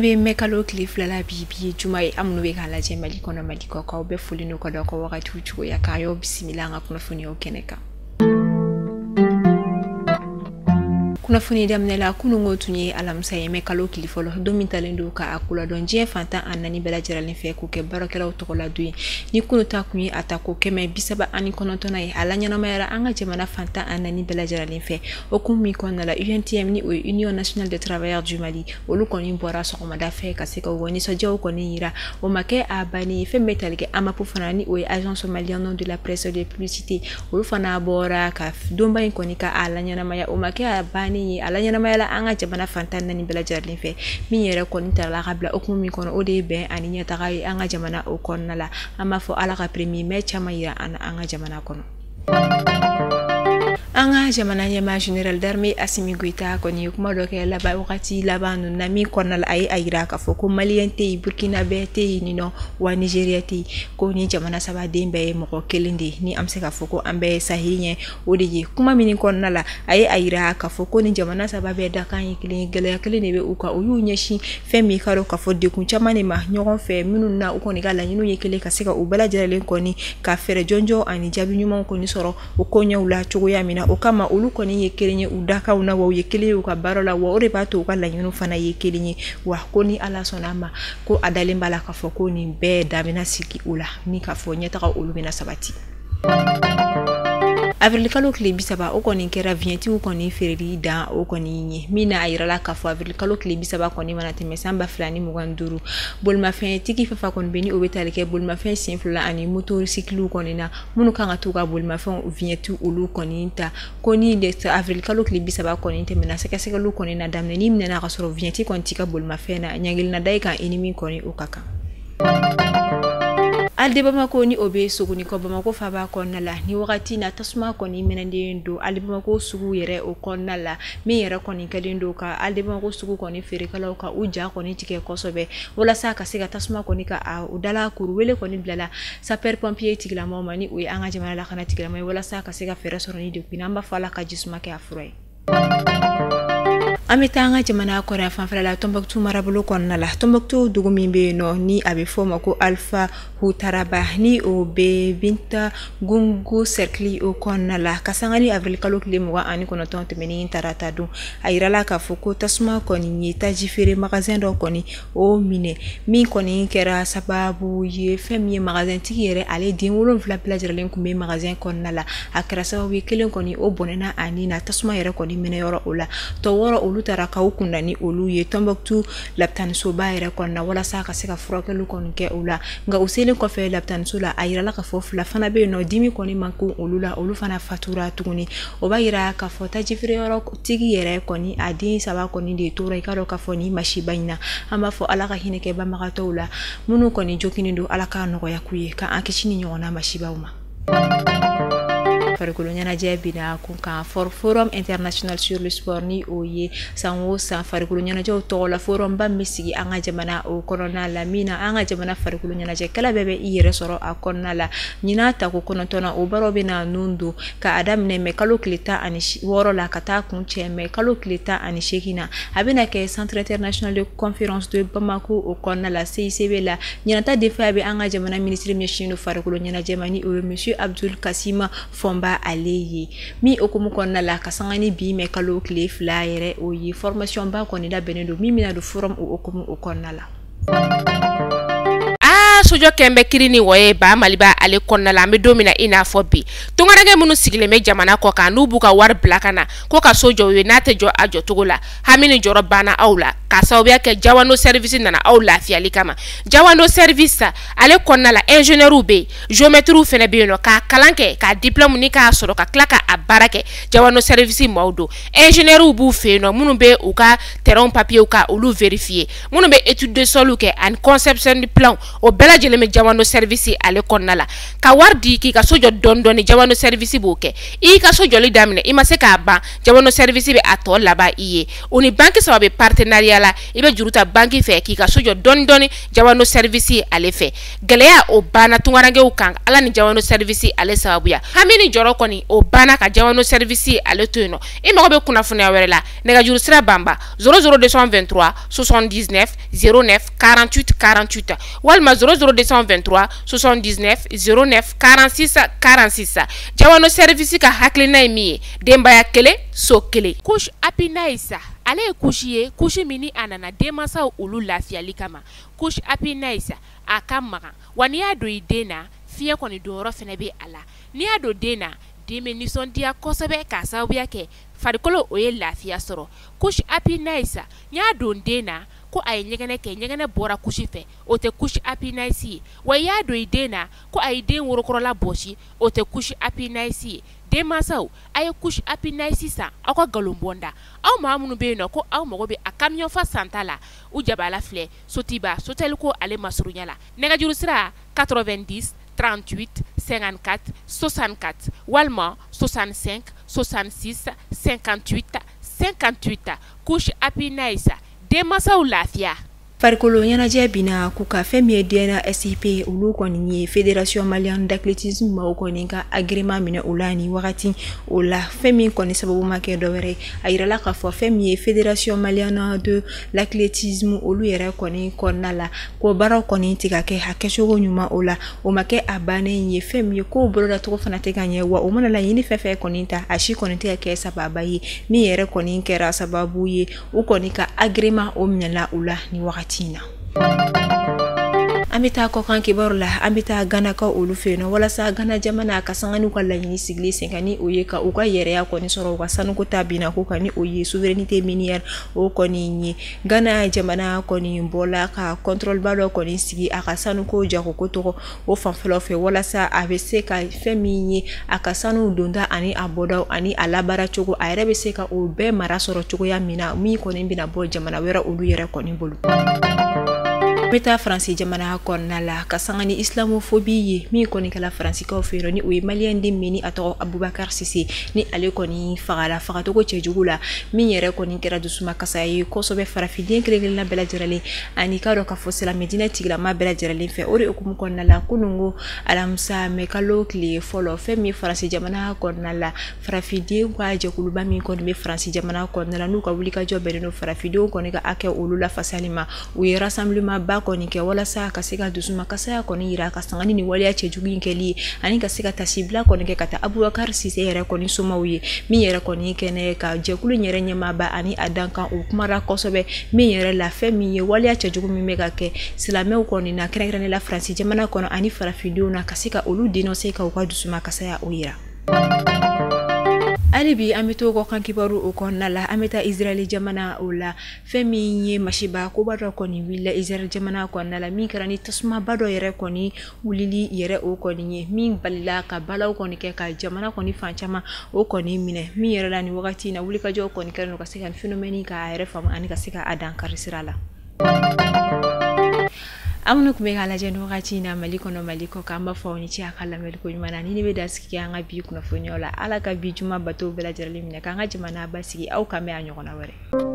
Ambe mekalo cliff la bibi juma amnu be kala je mali kono mali ko ko be fulino ko do ko wakati uchugo ya kayo bisimila nga kuna funi okeneka kuna funi damnela kunungo tunye alamsa ye mekalo clifolo domin talendo ka akula don je fanta anani bela jeralin fe ko ke barakela otokola dui ni kunu takunyi atako keme bisaba ani konontona ye alanya na mayara anga jemana fanta anani bela jeralin fe okumi konna la UNTM ni Union Nationale des Travailleurs du Mali olu koni bora so komada fe kaseka woni so jaw koni ira o make abani fe metalike amapu fanani o agence malienne de la presse de publicité olu fana bora ka domba koni ka alanya na maya o make abani alanya na mayala anga jabana fantan nani bela jarlin fe mi yere koni tarla kabla okumi kono o de be ani nyata kai anga jamana o konna la ama fo ala ka premier match mayira ana anga jamana kono anga jamana nyama general d'armée Assimi Goïta koni kuma doke la ba wakati la ba na mi konal ay ayira ka foko maliente Burkina Faso ni no wa Nigeria ti koni jamana saba dembe mo ko kelinde ni amse ka foko ambe sahiye odiji kuma mini konala ay ayira ka foko ni jamana saba be da kan yikili gele be uka uyu nyeshi femi karo ka fodde kun chamane ma nyogon fe minun na ukoni gala nyinu yekele ka seka ubala jale koni ka fere jonjo ani jabi nyuma koni soro ukonya ula chugo ya mina okama ulu koni yekelenye udaka una wa yekele uka barola wa ore bato ukala nyinu fana yekelenye wa koni ala sonama ko adalimba la ka foko ni be damina siki ula ni ka fonya taka ulu bina sabati avril kalo klibi saba okoni kera vienti ukoni ferili da okoni nye mina ayirala kafo avril kalo klibi saba koni manate mesamba flani muganduru bolma fe tiki fafa kon beni obetalike bolma fe simfla ani motor siklu koni na munu kanga tuka bolma fe vienti ulu koni ta koni de avril kalo klibi saba koni te mena seka seka lu koni na damne ni mena ka soro vienti kon tika bolma fe na nyangil na daika enemy koni ukaka alde bamako ni obe sugu ni ko bamako faba konna la ni wakati na tasma koni menande ndo alde bamako sugu yere o konna la mi yere koni kadendo ka alde bamako sugu koni fere kala ka uja koni tike kosobe wala saka sega tasma koni ka udala kuru wele koni blala saper pompier tigla mama ni uy anga jamana la kana tigla mai wala saka sega fere soroni de pinamba fala ka jisma ke afroy ametanga jamana ko rafa fala Tombouctou marabulo konna la Tombouctou dugumi be no ni abe foma ko Alpha Hutaraba ni obe binta gungu cercle o konna la kasangani avril kalo klimo wa ani kono tonte meni tarata du ayirala ka foko tasma koni nyita jifere magasin do koni o mine mi koni kera sababu ye femi magasin tigere ale din wolon fla plager len kumbe magasin konna la akra sababu kelen koni o bonena ani na tasma yere koni mine yoro ola to woro olu taraka ukunda ni olu ye Tombouctou laptan so bayira konna wala saka seka furokelu koni ke ola nga usele ko fe laptan sula ayira ka fofu la fana be no dimi koni manku olula olu fana fatura tuguni o bayira ka fota jifre yoro tigi yere koni adi saba koni de tora ikaro ka foni mashibaina ama fo alaka hineke ba magatola munu koni jokini do alaka no ya kuye ka akishini nyona mashibauma farikulu nyana jebina kunka for forum international sur le sport ni oye sanwo sa farikulu nyana jo to la forum ba misigi anga jamana o corona la mina anga jamana farikulu nyana je kala bebe ire soro akonna la nyina ta ko kono tona o barobe na nundu ka adam ne me kalo klita ani woro la kata kunche me kalo klita ani shekina abina ke centre international de conférence de Bamako o konna la CICB la nyina ta defa be anga jamana ministre machine farikulu nyana jamani o monsieur Abdul Kassima Fomba aleye mi okumu konna la kasangani bi me kalo cliff la yere o yi formation ba koni da benendo mi mina do forum o okumu o konna la sojo kembe kirini woye ba maliba ale konna la me domina ina fobi tungarage munu sigile me jamana ko ka nubu ka war blakana ko ka sojo we nate jo ajo togola hamini joro bana aula ka sawbiya ke jawano service nana aula fiali kama jawano service ale konna la ingénieur be géométre fene be no ka kalanke ka diplôme ni ka soro ka klaka abarake jawano service mawdo ingénieur bu fe no munu be u ka terrain papier u ka ulu vérifier munu be étude de sol ke an conception du plan o bela lajɛlen bɛ jamano service ale kɔnɔna la ka wari di k'i ka so jɔ dɔɔni dɔɔni jamano service b'o kɛ i ka so jɔli daminɛ i ma se k'a ban jamano service bɛ a tɔ laban i ye o ni banque saba bɛ partenariat la i bɛ juru ta banque fɛ k'i ka so jɔ dɔɔni dɔɔni jamano service ale fɛ gɛlɛya o banna tungarankew kan ala ni jamano service ale sababuya hami ni jɔrɔ kɔni o banna ka jamano service ale to yen nɔ i mago bɛ kunnafoniya wɛrɛ la nɛgɛjuru sira banba 00223 79 09 48 48 walima 00223 79 09 46 46 jamano service ka hakilina ye min ye denbaya kelen so kelen couche happy nice ale ye couche ye couche min ni a nana denmansaw olu lafiyali kama couche happy nice a ka magan wa n'i y'a don i den na fiɲɛ kɔni donyɔrɔ fɛnɛ bɛ a la n'i y'a don den na den bɛ nisɔndiya kosɛbɛ k'a sababuya kɛ farikolo o ye lafiya sɔrɔ couche happy nice n y'a don den na ko a ye ɲɛgɛnɛ kɛ ɲɛgɛnɛ bɔra couche fɛ o tɛ couche happy nice ye wa i y'a don i den na ko a ye den worokɔrɔla bɔsi o tɛ couche happy nice ye denmansaw a ye couche happy nice san aw ka galon bɔnda aw maa minnu bɛ yen nɔ ko aw mago bɛ a camion fa santa la u jabala filɛ sotiba sotɛli ko ale masurunya la nɛgɛjuru sira 90 38 54 64 walima 65 66 58 58 couche happy nice denmansaw lafiya farikolo ɲɛnajɛ bina k'u ka fɛn min ye DNSP olu kɔni ye Fédération Malienne d'Athlétisme maaw kɔni ka agrément minɛ o la ni wagati o la fɛn min kɔni sababu ma kɛ dɔwɛrɛ a yirala k'a fɔ fɛn min ye Fédération Malienne de l'Athlétisme olu yɛrɛ kɔni kɔnɔna la ko baaraw kɔni tɛ ka kɛ hakɛcogo ɲuman o la o ma kɛ a bannen ye fɛn min ye ko bolodacogo fana tɛ ka ɲɛ wa o mana laɲini fɛn fɛn kɔni ta a si kɔni tɛ ka kɛ sababa ye min yɛrɛ kɔni kɛra sababu ye u kɔni ka agrément o minɛla o la ni wagati Tina. An bɛ taa kɔkan kibaru la an bɛ taa Ghana ka olu fɛ yen nɔ walasa Ghana jamana ka sanga n'u ka laɲini sigili sen kan ni o ye ka u ka yɛrɛya kɔni sɔrɔ u ka sanuko ta bina ko kan ni o ye souveraineté minière o kɔni ye Ghana jamana kɔni bɔla ka contrôle ba dɔ kɔni sigi a ka sanuko jagoko tɔgɔ o fanfɛlaw fɛ walasa a bɛ se ka fɛn min ye a ka sanu donda ani a bɔdaw ani a labaara cogo a yɛrɛ bɛ se ka o bɛɛ mara sɔrɔ cogoya min na min kɔni bɛna bɔ jamana wɛrɛ olu yɛrɛ kɔni bolo. Beta Fransi jamana kɔnɔna la ka sanga ni islamophobie ye min kɔni kala fransikaw fɛ yen ni o ye malien den meni a tɔgɔ Abubakar Sise ni ale kɔni fagala fagatogo cɛjugu la min yɛrɛ kɔni kɛra dusuma kasa ye kosɛbɛ farafiden kelen-kelenna bɛɛ lajɛlen ani ka dɔn ka fɔ silamɛdinɛ tigilama bɛɛ lajɛlen fɛ o de hukumu kɔnɔna la kunungo alamisa mɛkalo tile fɔlɔ fɛn min Fransi jamana kɔnɔna la farafiden ka jɛkuluba min kɔni bɛ Fransi jamana kɔnɔna la n'u ka wulikajɔ bɛnnen don farafidenw kɔni ka akɛ olu la fasali ma u ye rassemblement ba kɔni kɛ walasa ka se ka dusuma kasaya kɔni yira ka sangani ni waliya cɛjugu in kɛli ani ka se ka tasibila kɔni kɛ ka taa Abubakar Sise yɛrɛ kɔni somaw ye min yɛrɛ kɔni kɛnɛ ka jɛkulu yɛrɛ ɲɛmaaba ani a dankan o kumara kosɛbɛ min yɛrɛ la fɛn min ye waliya cɛjugu min bɛ ka kɛ silamɛw kɔni na kɛrɛnkɛrɛnnen la Fransi jamana kɔnɔ ani farafindenw na ka se ka olu dénoncer ka u ka dusuma kasaya o yira. Alibi an bɛ to kɔkan kibaru o kɔnɔna la an bɛ taa Israel jamana o la fɛn min ye masiba koba dɔ kɔni wulila Israel jamana kɔnɔna la min kɛra ni tasumaba dɔ yɛrɛ kɔni wulili yɛrɛ o kɔni ye min balila ka balaw kɔni kɛ ka jamana kɔni fan caman o kɔni minɛ min yɛrɛ la ni wagati in na wulikajɔ kɔni kɛra no ka se ka phénomène ka yɛrɛ faamu ani ka se ka a dankari sira la. Amunu kun bɛ ka lajɛ ni wagati in na Mali kɔnɔ Mali kɔ kan b'a fɔ aw ni ce a ka lamɛnni ko ɲuman na ni ne bɛ da sigi an ka bi kunnafoniyaw la Ala ka bi juma bato bɛɛ lajɛlen minɛ k'an ka jamana basigi aw kan bɛ a ɲɔgɔnna wɛrɛ.